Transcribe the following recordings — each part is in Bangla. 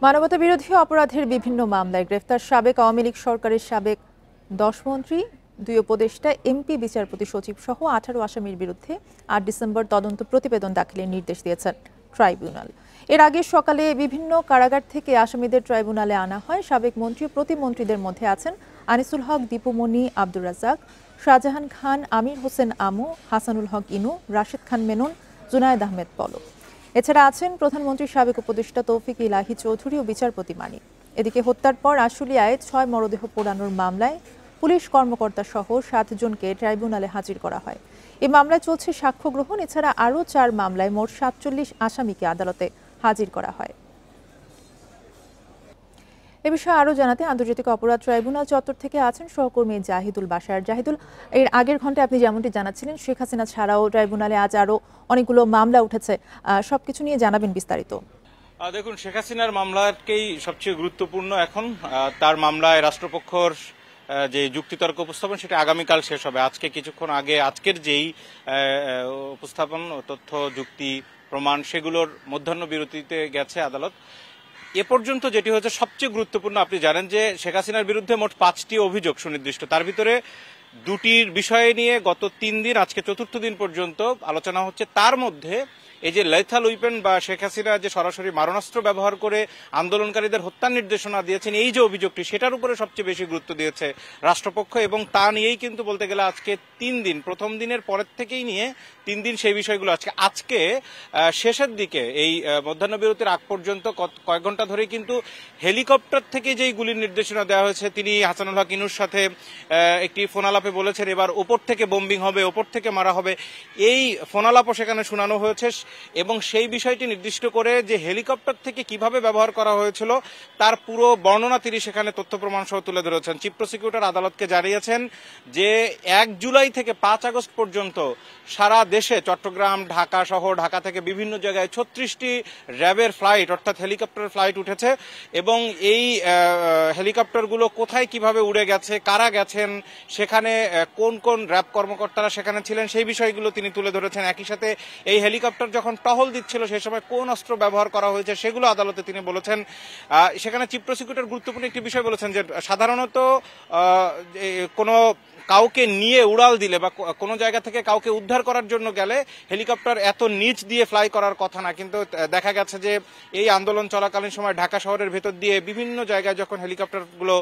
মানবতা বিরোধী অপরাধের বিভিন্ন মামলায় গ্রেফতার সাবেক আওয়ামী লীগ সরকারের সাবেক ১০ মন্ত্রী, ২ উপদেষ্টা, এমপি, বিচারপতি সচিব সহ ১৮ আসামির বিরুদ্ধে ৮ ডিসেম্বর তদন্ত প্রতিবেদন দাখিলের নির্দেশ দিয়েছেন ট্রাইব্যুনাল। এর আগে সকালে বিভিন্ন কারাগার থেকে আসামিদের ট্রাইব্যুনালে আনা হয়। সাবেক মন্ত্রী ও প্রতিমন্ত্রীদের মধ্যে আছেন আনিসুল হক, দীপুমণি, আব্দুর রাজ্জাক, শাহজাহান খান, আমির হোসেন আমু, হাসানুল হক ইনু, রাশেদ খান মেনন, জুনায়েদ আহমেদ পলক। এছাড়া আছেন প্রধানমন্ত্রীর সাবেক উপদেষ্টা তৌফিক ইলাহি চৌধুরী ও বিচারপতি মানিক। এদিকে হত্যার পর আশুলিয়ায় ৬ মরদেহ পোড়ানোর মামলায় পুলিশ কর্মকর্তা সহ ৭ জনকে ট্রাইব্যুনালে হাজির করা হয়। এই মামলায় চলছে সাক্ষ্য গ্রহণ। এছাড়া আরও ৪ মামলায় মোট ৪৭ আসামিকে আদালতে হাজির করা হয়। এ বিষয়ে আরও জানাতে আন্তর্জাতিক অপরাধ ট্রাইব্যুনাল চত্বর থেকে আছেন সহকর্মী জাহিদুল বাশার। জাহিদুল, এর আগের ঘন্টায় আপনি যেমনটি জানাচ্ছিলেন, শেখ হাসিনা ছাড়াও ট্রাইব্যুনালে আজ আরও অনেকগুলো মামলা উঠেছে, সবকিছু নিয়ে জানাবেন বিস্তারিত। দেখুন, শেখ হাসিনার মামলাকেই সবচেয়ে গুরুত্বপূর্ণ এখন। তার মামলায় রাষ্ট্রপক্ষর যে যুক্তিতর্ক উপস্থাপন সেটা আগামীকাল শেষ হবে। আজকে কিছুক্ষণ আগে আজকের যেই উপস্থাপন, তথ্য, যুক্তি, প্রমাণ সেগুলোর মধ্যাহ্ন বিরতিতে গেছে আদালত। এ পর্যন্ত যেটি হচ্ছে সবচেয়ে গুরুত্বপূর্ণ, আপনি জানেন যে শেখ হাসিনার বিরুদ্ধে মোট ৫টি অভিযোগ সুনির্দিষ্ট। তার ভিতরে দুটির বিষয় নিয়ে গত ৩ দিন, আজকে চতুর্থ দিন পর্যন্ত আলোচনা হচ্ছে। তার মধ্যে এই যে লেথাল উইপেন বা শেখ হাসিনা যে সরাসরি মারণাস্ত্র ব্যবহার করে আন্দোলনকারীদের হত্যার নির্দেশনা দিয়েছেন, এই যে অভিযোগটি, সেটার উপরে সবচেয়ে বেশি গুরুত্ব দিয়েছে রাষ্ট্রপক্ষ। এবং তা নিয়েই কিন্তু বলতে গেলে আজকে ৩ দিন, প্রথম দিনের পরের থেকেই নিয়ে ৩ দিন সেই বিষয়গুলো। আজকে শেষের দিকে এই মধ্যাহ্ন বিরতির আগ পর্যন্ত কয়েক ঘন্টা ধরেই কিন্তু হেলিকপ্টার থেকে যেই গুলির নির্দেশনা দেওয়া হয়েছে, তিনি হাসানুল হক ইনুর সাথে একটি ফোনালাপে বলেছেন এবার ওপর থেকে বোম্বিং হবে, ওপর থেকে মারা হবে। এই ফোনালাপও সেখানে শোনানো হয়েছে এবং সেই বিষয়টি নির্দিষ্ট করে যে হেলিকপ্টার থেকে কিভাবে ব্যবহার করা হয়েছিল তার পুরো বর্ণনা তিনি সেখানে তথ্য প্রমাণ সহ তুলে ধরেছেন। চিফ প্রসিকিউটর আদালতকে জানিয়েছেন যে ১ জুলাই থেকে ৫ আগস্ট পর্যন্ত সারা দেশে চট্টগ্রাম, ঢাকা সহ ঢাকা থেকে বিভিন্ন জায়গায় ৩৬টি র্যাবের ফ্লাইট অর্থাৎ হেলিকপ্টার ফ্লাইট উঠেছে এবং এই হেলিকপ্টারগুলো কোথায় কিভাবে উড়ে গেছে, কারা গেছেন, সেখানে কোন কোন র্যাব কর্মকর্তারা সেখানে ছিলেন, সেই বিষয়গুলো তিনি তুলে ধরেছেন। একই সাথে এই হেলিকপ্টার যখন টহল দিচ্ছিল সেই সময় কোন অস্ত্র ব্যবহার করা হয়েছে সেগুলো আদালতে তিনি বলেছেন। সেখানে চিফ প্রসিকিউটর গুরুত্বপূর্ণ একটি বিষয় বলেছেন যে সাধারণত কোনো কাউকে নিয়ে উড়াল দিলে বা কোনো জায়গা থেকে কাউকে উদ্ধার করার জন্য গেলে হেলিকপ্টার এত নিচ দিয়ে ফ্লাই করার কথা না, কিন্তু দেখা গেছে যে এই আন্দোলন চলাকালীন সময় ঢাকা শহরের ভেতর দিয়ে বিভিন্ন জায়গায় যখন হেলিকপ্টারগুলো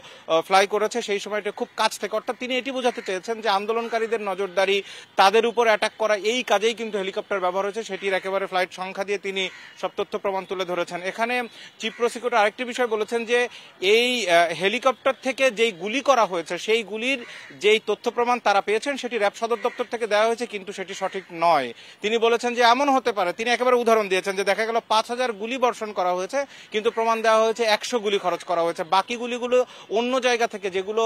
ফ্লাই করেছে সেই সময়টা খুব কাছ থেকে, অর্থাৎ তিনি এটি বোঝাতে চেয়েছেন যে আন্দোলনকারীদের নজরদারি, তাদের উপর অ্যাটাক করা, এই কাজেই কিন্তু হেলিকপ্টার ব্যবহার হয়েছে। সেটির একেবারে ফ্লাইট সংখ্যা দিয়ে তিনি সব তথ্য প্রমাণ তুলে ধরেছেন। এখানে চিফ প্রসিকিউটর আরেকটি বিষয় বলেছেন যে এই হেলিকপ্টার থেকে যেই গুলি করা হয়েছে সেই গুলির যেই তথ্য প্রমাণ তারা পেয়েছেন সেটি র্যাব সদর দপ্তর থেকে দেওয়া হয়েছে, কিন্তু সেটি সঠিক নয়। তিনি বলেছেন যে এমন হতে পারে, তিনি একেবারে উদাহরণ দিয়েছেন যে দেখা গেল ৫,০০০ গুলি বর্ষণ করা হয়েছে কিন্তু প্রমাণ দেওয়া হয়েছে ১০০ গুলি খরচ করা হয়েছে। বাকি গুলিগুলো অন্য জায়গা থেকে যেগুলো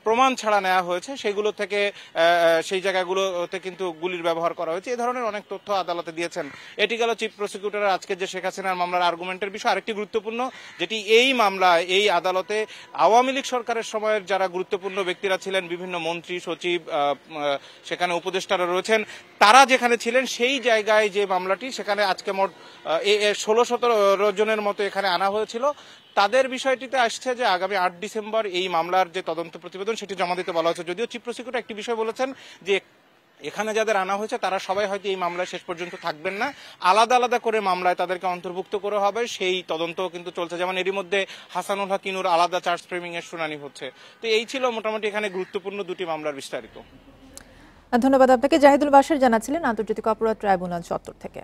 প্রমাণ ছাড়া নেওয়া হয়েছে সেগুলো থেকে, সেই জায়গাগুলোতে কিন্তু গুলির ব্যবহার করা হয়েছে। এই ধরনের অনেক তথ্য আদালতে দিয়েছেন। এটি গেল চিফ প্রসিকিউটরের আজকে যে শেখ হাসিনার মামলার আর্গুমেন্টের বিষয়। আরেকটি গুরুত্বপূর্ণ, যেটি এই মামলায় এই আদালতে আওয়ামী লীগ সরকারের সময়ের যারা গুরুত্বপূর্ণ ব্যক্তিরা ছিলেন, বিভিন্ন মন্ত্রী, সচিব, সেখানে উপদেষ্টারা রয়েছেন, তারা যেখানে ছিলেন সেই জায়গায় যে মামলাটি, সেখানে আজকে মোট ১৬-১৭ জনের মতো এখানে আনা হয়েছিল। তাদের বিষয়টিতে আসছে যে আগামী ৮ ডিসেম্বর এই মামলার যে তদন্ত প্রতিবেদন সেটি জমা দিতে বলা হয়েছে। যদিও চিফ প্রসিকিউটর একটি বিষয় বলেছেন যে এখানে যাদের আনা হয়েছে তারা সবাই হয়তো এই মামলায় শেষ পর্যন্ত থাকবেন না, আলাদা আলাদা করে মামলায় তাদেরকে অন্তর্ভুক্ত করে হবে, সেই তদন্তও কিন্তু চলছে। যেমন এরই মধ্যে হাসানুল হক ইনুর আলাদা চার্জ ফ্রেমিং এর শুনানি হচ্ছে। তো এই ছিল মোটামুটি এখানে গুরুত্বপূর্ণ দুটি মামলার বিস্তারিত। ধন্যবাদ আপনাকে। জাহিদুল বাশার জানাচ্ছিলেন আন্তর্জাতিক অপরাধ ট্রাইব্যুনাল চত্বর থেকে।